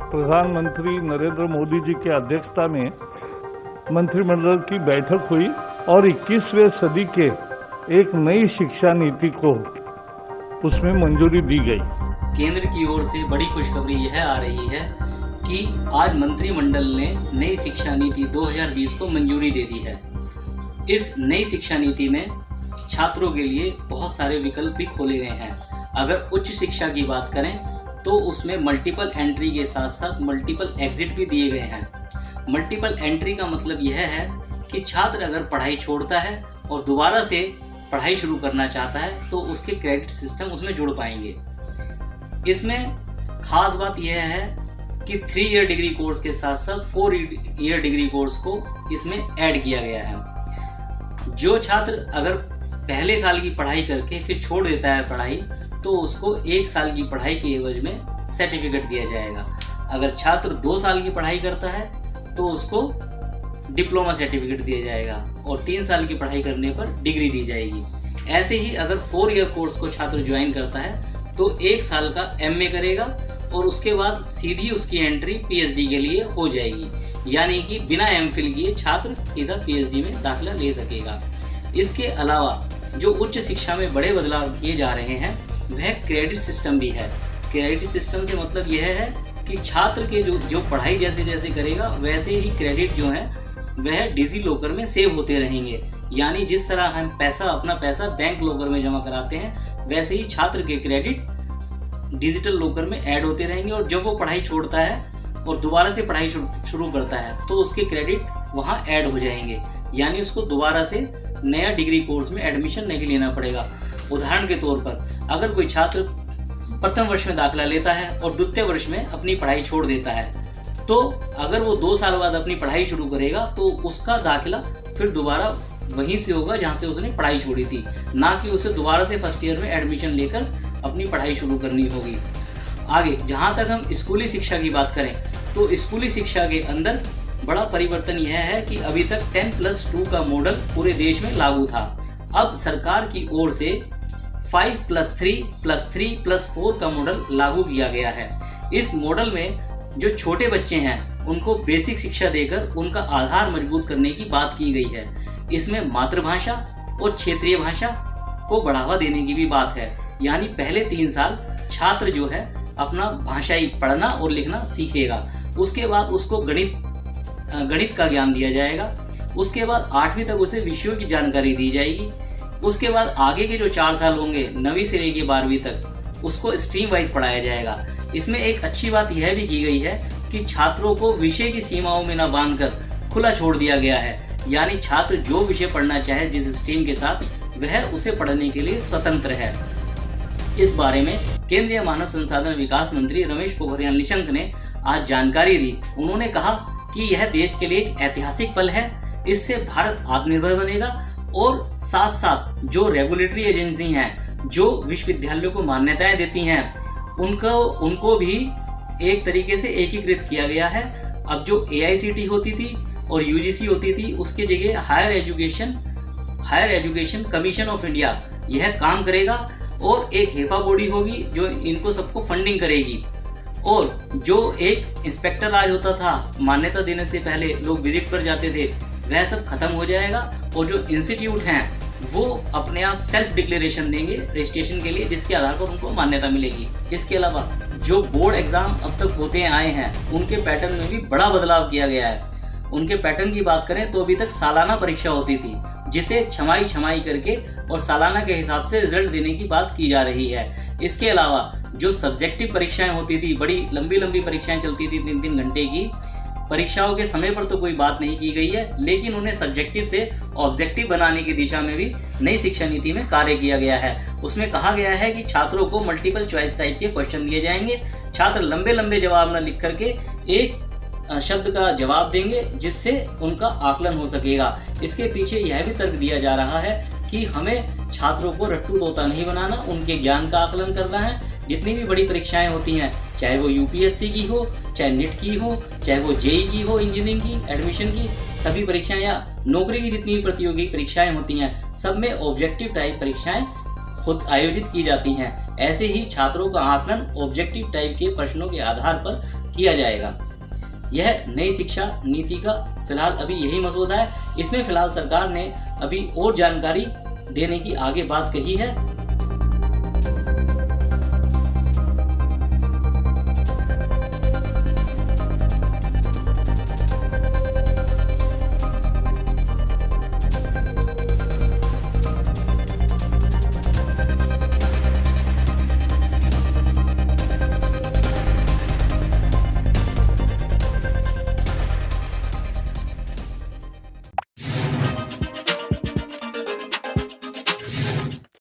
प्रधानमंत्री नरेंद्र मोदी जी की अध्यक्षता में मंत्रिमंडल की बैठक हुई और 21वीं सदी के एक नई शिक्षा नीति को उसमें मंजूरी दी गई। केंद्र की ओर से बड़ी खुशखबरी यह आ रही है कि आज मंत्रिमंडल ने नई शिक्षा नीति 2020 को मंजूरी दे दी है। इस नई शिक्षा नीति में छात्रों के लिए बहुत सारे विकल्प भी खोले गए हैं। अगर उच्च शिक्षा की बात करें तो उसमें मल्टीपल एंट्री के साथ साथ मल्टीपल एग्जिट भी दिए गए हैं। मल्टीपल एंट्री का मतलब यह है कि छात्र अगर पढ़ाई छोड़ता है और दोबारा से पढ़ाई शुरू करना चाहता है तो उसके क्रेडिट सिस्टम उसमें जुड़ पाएंगे। इसमें खास बात यह है कि 3 ईयर डिग्री कोर्स के साथ साथ 4 ईयर डिग्री कोर्स को इसमें ऐड किया गया है। जो छात्र अगर पहले साल की पढ़ाई करके फिर छोड़ देता है पढ़ाई तो उसको 1 साल की पढ़ाई के एवज में सर्टिफिकेट दिया जाएगा। अगर छात्र 2 साल की पढ़ाई करता है तो उसको डिप्लोमा सर्टिफिकेट दिया जाएगा और 3 साल की पढ़ाई करने पर डिग्री दी जाएगी। ऐसे ही अगर 4 ईयर कोर्स को छात्र ज्वाइन करता है तो 1 साल का MA करेगा और उसके बाद सीधी उसकी एंट्री PhD के लिए हो जाएगी, यानी कि बिना MPhil किए छात्र सीधा PhD में दाखिला ले सकेगा। इसके अलावा जो उच्च शिक्षा में बड़े बदलाव किए जा रहे हैं वह क्रेडिट सिस्टम भी है। क्रेडिट सिस्टम से मतलब यह है कि छात्र के जो पढ़ाई जैसे जैसे करेगा वैसे ही क्रेडिट जो है वह डिजी लॉकर में सेव होते रहेंगे। यानी जिस तरह हम अपना पैसा बैंक लॉकर में जमा कराते हैं वैसे ही छात्र के क्रेडिट डिजिटल लॉकर में ऐड होते रहेंगे और जब वो पढ़ाई छोड़ता है और दोबारा से पढ़ाई शुरू करता है तो उसके क्रेडिट वहाँ ऐड हो जाएंगे, यानी उसको दोबारा से नया डिग्री कोर्स में एडमिशन नहीं लेना पड़ेगा। उदाहरण के तौर पर अगर कोई छात्र प्रथम वर्ष में दाखिला लेता है और द्वितीय वर्ष में अपनी पढ़ाई छोड़ देता है तो अगर वो 2 साल बाद अपनी पढ़ाई शुरू करेगा तो उसका दाखिला फिर दोबारा वहीं से होगा जहाँ से उसने पढ़ाई छोड़ी थी, ना कि उसे दोबारा से फर्स्ट ईयर में एडमिशन लेकर अपनी पढ़ाई शुरू करनी होगी। आगे जहाँ तक हम स्कूली शिक्षा की बात करें तो स्कूली शिक्षा के अंदर बड़ा परिवर्तन यह है कि अभी तक 10+2 का मॉडल पूरे देश में लागू था। अब सरकार की ओर से 5+3+3+4 का मॉडल लागू किया गया है। इस मॉडल में जो छोटे बच्चे हैं उनको बेसिक शिक्षा देकर उनका आधार मजबूत करने की बात की गई है। इसमें मातृभाषा और क्षेत्रीय भाषा को बढ़ावा देने की भी बात है, यानी पहले 3 साल छात्र जो है अपना भाषाई पढ़ना और लिखना सीखेगा। उसके बाद उसको गणित का ज्ञान दिया जाएगा। उसके बाद 8वीं तक उसे विषयों की जानकारी दी जाएगी। उसके बाद आगे के जो 4 साल होंगे 9वीं से लेकर 12वीं तक उसको स्ट्रीम वाइज पढ़ाया जाएगा। इसमें एक अच्छी बात यह भी की गई है कि छात्रों को विषय की सीमाओं में न बांधकर खुला छोड़ दिया गया है, यानी छात्र जो विषय पढ़ना चाहे जिस स्ट्रीम के साथ वह उसे पढ़ने के लिए स्वतंत्र है। इस बारे में केंद्रीय मानव संसाधन विकास मंत्री रमेश पोखरियाल निशंक ने आज जानकारी दी। उन्होंने कहा कि यह देश के लिए एक ऐतिहासिक पल है। इससे भारत आत्मनिर्भर बनेगा और साथ साथ जो रेगुलेटरी एजेंसी हैं जो विश्वविद्यालयों को मान्यताएं देती हैं उनको भी एक तरीके से एकीकृत किया गया है। अब जो AICTE होती थी और UGC होती थी उसके जगह higher education commission of India यह काम करेगा और एक हेपा बॉडी होगी जो इनको सबको फंडिंग करेगी। और जो एक इंस्पेक्टर राज होता था, मान्यता देने से पहले लोग विजिट पर जाते थे, वह सब खत्म हो जाएगा और जो इंस्टीट्यूट हैं वो अपने आप सेल्फ डिक्लेरेशन देंगे रजिस्ट्रेशन के लिए, जिसके आधार पर उनको मान्यता मिलेगी। इसके अलावा जो बोर्ड एग्जाम अब तक होते आए हैं उनके पैटर्न में भी बड़ा बदलाव किया गया है। उनके पैटर्न की बात करें तो अभी तक सालाना परीक्षा होती थी जिसे छमाई करके और सालाना के हिसाब से रिजल्ट देने की बात की जा रही है। इसके अलावा जो सब्जेक्टिव परीक्षाएं होती थी, बड़ी लंबी परीक्षाएं चलती थी 3-3 घंटे की, परीक्षाओं के समय पर तो कोई बात नहीं की गई है, लेकिन उन्हें सब्जेक्टिव से ऑब्जेक्टिव बनाने की दिशा में भी नई शिक्षा नीति में कार्य किया गया है। उसमें कहा गया है कि छात्रों को मल्टीपल चॉइस टाइप के क्वेश्चन दिए जाएंगे। छात्र लंबे जवाब न लिख करके एक शब्द का जवाब देंगे जिससे उनका आकलन हो सकेगा। इसके पीछे यह भी तर्क दिया जा रहा है कि हमें छात्रों को रट्टू तोता नहीं बनाना, उनके ज्ञान का आकलन करना है। जितनी भी बड़ी परीक्षाएं होती हैं, चाहे वो UPSC की हो, चाहे NET की हो, चाहे वो JEE की हो, इंजीनियरिंग की एडमिशन की सभी परीक्षाएं या नौकरी की जितनी भी प्रतियोगी परीक्षाएं होती हैं, सब में ऑब्जेक्टिव टाइप परीक्षाएं खुद आयोजित की जाती हैं। ऐसे ही छात्रों का आकलन ऑब्जेक्टिव टाइप के प्रश्नों के आधार पर किया जाएगा। यह नई शिक्षा नीति का फिलहाल अभी यही मसौदा है। इसमें फिलहाल सरकार ने अभी और जानकारी देने की आगे बात कही है।